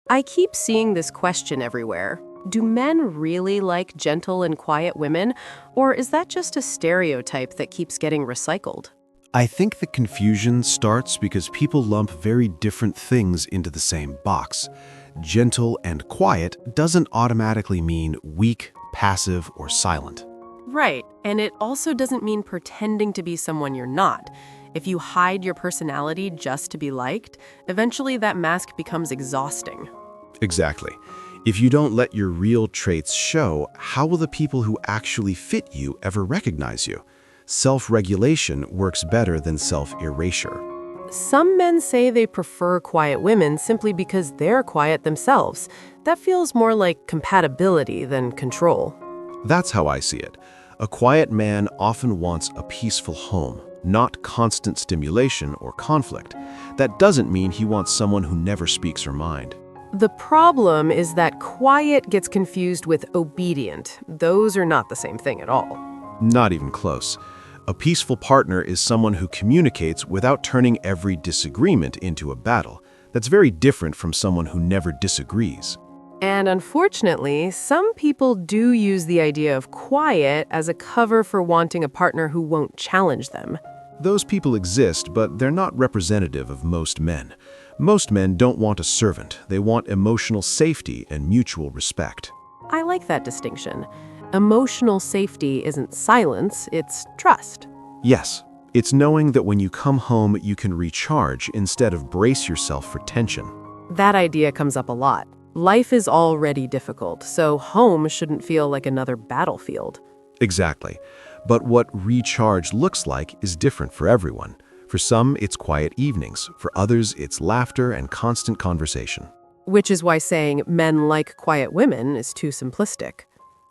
I keep seeing this question everywhere. Do men really like gentle and quiet women, or is that just a stereotype that keeps getting recycled? I think the confusion starts because people lump very different things into the same box. Gentle and quiet doesn't automatically mean weak, passive, or silent. Right, and it also doesn't mean pretending to be someone you're not. If you hide your personality just to be liked, eventually that mask becomes exhausting. Exactly. If you don't let your real traits show, how will the people who actually fit you ever recognize you? Self-regulation works better than self-erasure. Some men say they prefer quiet women simply because they're quiet themselves. That feels more like compatibility than control. That's how I see it. A quiet man often wants a peaceful home, not constant stimulation or conflict. That doesn't mean he wants someone who never speaks her mind. The problem is that quiet gets confused with obedient. Those are not the same thing at all. Not even close. A peaceful partner is someone who communicates without turning every disagreement into a battle. That's very different from someone who never disagrees. And unfortunately, some people do use the idea of quiet as a cover for wanting a partner who won't challenge them. Those people exist, but they're not representative of most men. Most men don't want a servant. They want emotional safety and mutual respect. I like that distinction. Emotional safety isn't silence, it's trust. Yes, it's knowing that when you come home, you can recharge instead of brace yourself for tension. That idea comes up a lot. Life is already difficult, so home shouldn't feel like another battlefield. Exactly. But what recharge looks like is different for everyone. For some, it's quiet evenings. For others, it's laughter and constant conversation. Which is why saying men like quiet women is too simplistic.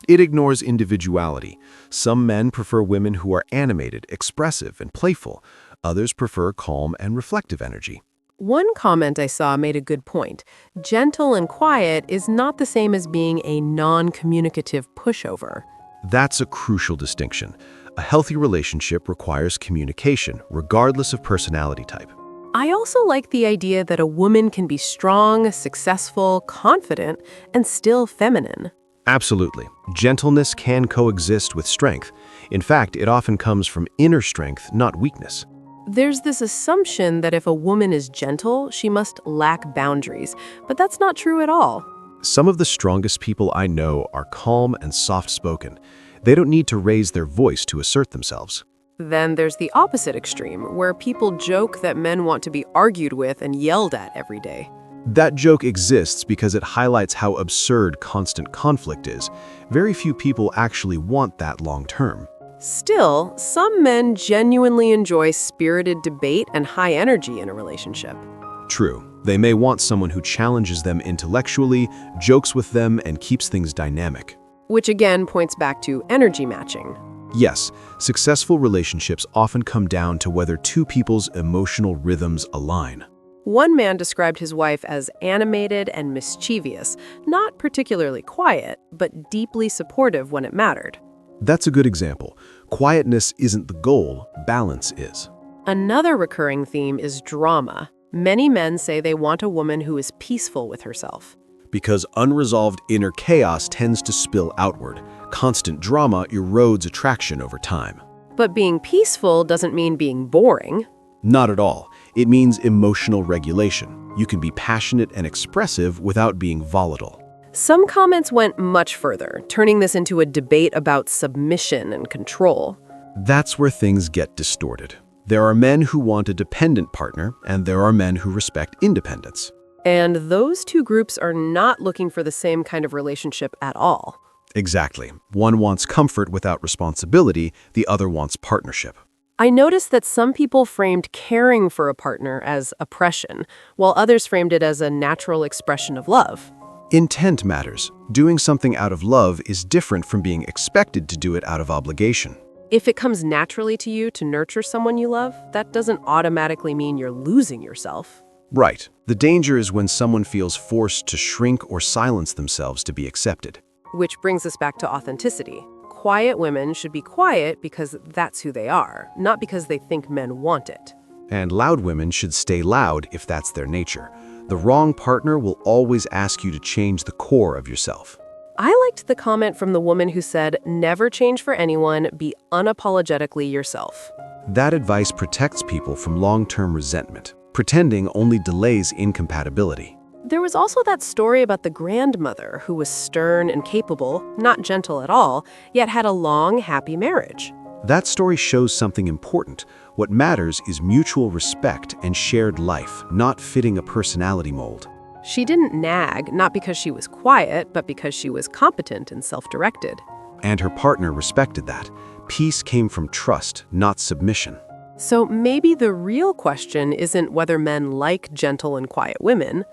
It ignores individuality. Some men prefer women who are animated, expressive, and playful. Others prefer calm and reflective energy. One comment I saw made a good point. Gentle and quiet is not the same as being a non-communicative pushover. That's a crucial distinction. A healthy relationship requires communication, regardless of personality type. I also like the idea that a woman can be strong, successful, confident, and still feminine. Absolutely. Gentleness can coexist with strength. In fact, it often comes from inner strength, not weakness. There's this assumption that if a woman is gentle, she must lack boundaries, but that's not true at all. Some of the strongest people I know are calm and soft-spoken. They don't need to raise their voice to assert themselves. Then there's the opposite extreme, where people joke that men want to be argued with and yelled at every day. That joke exists because it highlights how absurd constant conflict is. Very few people actually want that long-term. Still, some men genuinely enjoy spirited debate and high energy in a relationship. True. They may want someone who challenges them intellectually, jokes with them, and keeps things dynamic. Which again points back to energy matching. Yes, successful relationships often come down to whether two people's emotional rhythms align. One man described his wife as animated and mischievous, not particularly quiet, but deeply supportive when it mattered. That's a good example. Quietness isn't the goal, balance is. Another recurring theme is drama. Many men say they want a woman who is peaceful with herself. Because unresolved inner chaos tends to spill outward. Constant drama erodes attraction over time. But being peaceful doesn't mean being boring. Not at all. It means emotional regulation. You can be passionate and expressive without being volatile. Some comments went much further, turning this into a debate about submission and control. That's where things get distorted. There are men who want a dependent partner, and there are men who respect independence. And those two groups are not looking for the same kind of relationship at all. Exactly. One wants comfort without responsibility, the other wants partnership. I noticed that some people framed caring for a partner as oppression, while others framed it as a natural expression of love. Intent matters. Doing something out of love is different from being expected to do it out of obligation. If it comes naturally to you to nurture someone you love, that doesn't automatically mean you're losing yourself. Right. The danger is when someone feels forced to shrink or silence themselves to be accepted. Which brings us back to authenticity. Quiet women should be quiet because that's who they are, not because they think men want it. And loud women should stay loud if that's their nature. The wrong partner will always ask you to change the core of yourself. I liked the comment from the woman who said, "Never change for anyone, be unapologetically yourself." That advice protects people from long-term resentment. Pretending only delays incompatibility. There was also that story about the grandmother who was stern and capable, not gentle at all, yet had a long, happy marriage. That story shows something important. What matters is mutual respect and shared life, not fitting a personality mold. She didn't nag, not because she was quiet, but because she was competent and self-directed. And her partner respected that. Peace came from trust, not submission. So maybe the real question isn't whether men like gentle and quiet women,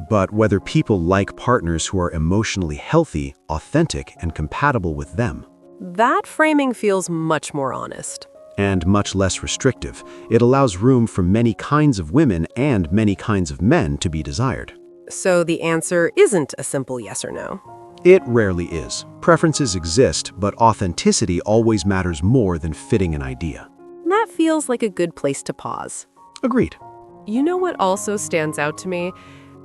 But whether people like partners who are emotionally healthy, authentic, and compatible with them. that framing feels much more honest. And much less restrictive. It allows room for many kinds of women and many kinds of men to be desired. So the answer isn't a simple yes or no. It rarely is. Preferences exist, but authenticity always matters more than fitting an idea. That feels like a good place to pause. Agreed. You know what also stands out to me?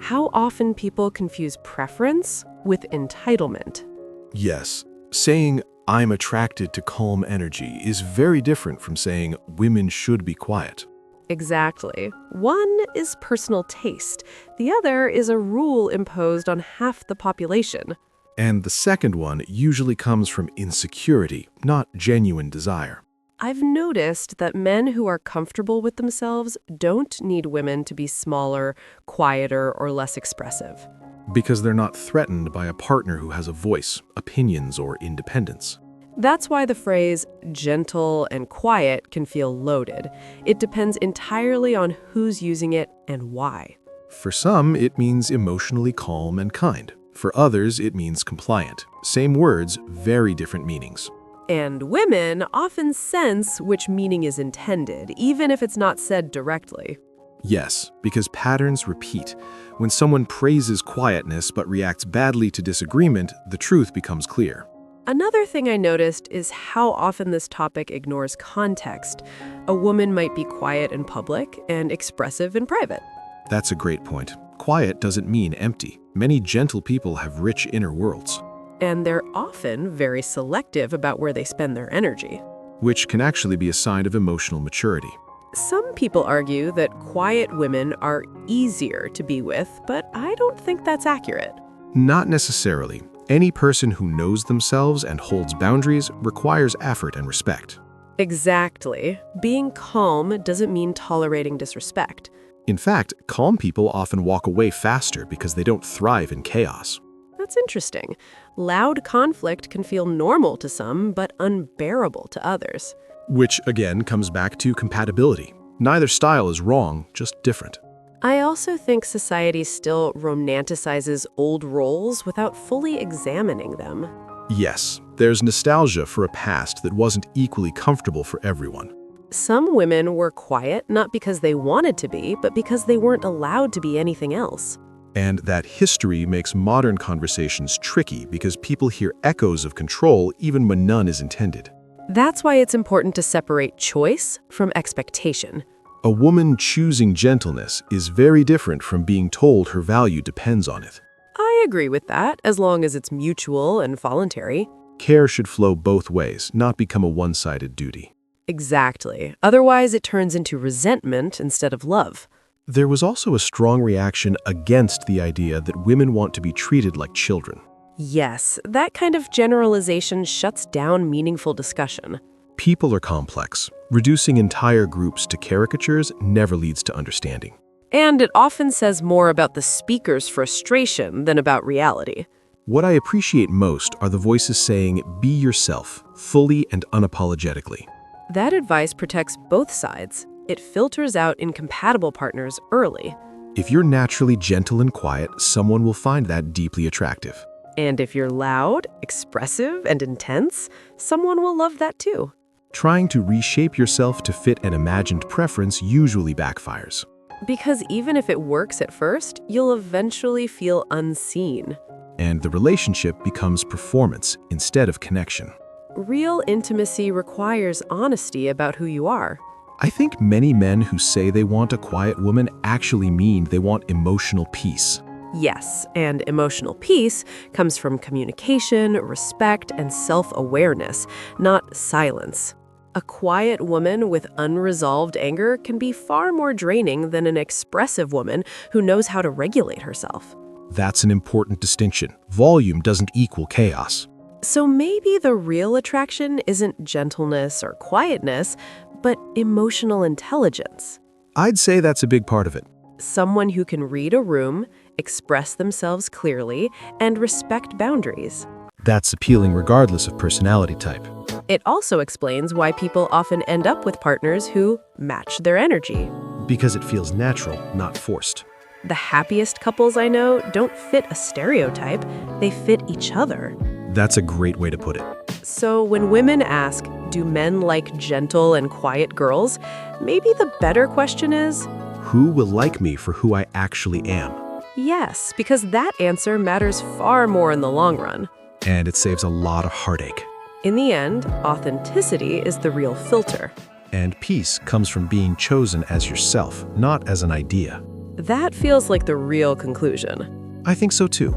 How often people confuse preference with entitlement. Yes, saying "I'm attracted to calm energy" is very different from saying women should be quiet. Exactly. One is personal taste. The other is a rule imposed on half the population. And the second one usually comes from insecurity, not genuine desire. I've noticed that men who are comfortable with themselves don't need women to be smaller, quieter, or less expressive. Because they're not threatened by a partner who has a voice, opinions, or independence. That's why the phrase gentle and quiet can feel loaded. It depends entirely on who's using it and why. For some, it means emotionally calm and kind. For others, it means compliant. Same words, very different meanings. And women often sense which meaning is intended, even if it's not said directly. Yes, because patterns repeat. When someone praises quietness but reacts badly to disagreement, the truth becomes clear. Another thing I noticed is how often this topic ignores context. A woman might be quiet in public and expressive in private. That's a great point. Quiet doesn't mean empty. Many gentle people have rich inner worlds, And they're often very selective about where they spend their energy. which can actually be a sign of emotional maturity. Some people argue that quiet women are easier to be with, but I don't think that's accurate. Not necessarily. Any person who knows themselves and holds boundaries requires effort and respect. Exactly. Being calm doesn't mean tolerating disrespect. In fact, calm people often walk away faster because they don't thrive in chaos. That's interesting. Loud conflict can feel normal to some, but unbearable to others. Which, again, comes back to compatibility. Neither style is wrong, just different. I also think society still romanticizes old roles without fully examining them. Yes, there's nostalgia for a past that wasn't equally comfortable for everyone. Some women were quiet not because they wanted to be, but because they weren't allowed to be anything else. And that history makes modern conversations tricky because people hear echoes of control even when none is intended. That's why it's important to separate choice from expectation. A woman choosing gentleness is very different from being told her value depends on it. I agree with that, as long as it's mutual and voluntary. Care should flow both ways, not become a one-sided duty. Exactly. Otherwise, it turns into resentment instead of love. There was also a strong reaction against the idea that women want to be treated like children. Yes, that kind of generalization shuts down meaningful discussion. People are complex. Reducing entire groups to caricatures never leads to understanding. And it often says more about the speaker's frustration than about reality. What I appreciate most are the voices saying, "Be yourself, fully and unapologetically." That advice protects both sides. It filters out incompatible partners early. If you're naturally gentle and quiet, someone will find that deeply attractive. And if you're loud, expressive, and intense, someone will love that too. Trying to reshape yourself to fit an imagined preference usually backfires. Because even if it works at first, you'll eventually feel unseen. And the relationship becomes performance instead of connection. Real intimacy requires honesty about who you are. I think many men who say they want a quiet woman actually mean they want emotional peace. Yes, and emotional peace comes from communication, respect, and self-awareness, not silence. A quiet woman with unresolved anger can be far more draining than an expressive woman who knows how to regulate herself. That's an important distinction. Volume doesn't equal chaos. So maybe the real attraction isn't gentleness or quietness, but emotional intelligence. I'd say that's a big part of it. Someone who can read a room, express themselves clearly, and respect boundaries. That's appealing regardless of personality type. It also explains why people often end up with partners who match their energy. Because it feels natural, not forced. The happiest couples I know don't fit a stereotype, they fit each other. That's a great way to put it. So when women ask, do men like gentle and quiet girls? Maybe the better question is, Who will like me for who I actually am? yes, because that answer matters far more in the long run. And it saves a lot of heartache. In the end, authenticity is the real filter. And peace comes from being chosen as yourself, not as an idea. That feels like the real conclusion. I think so too.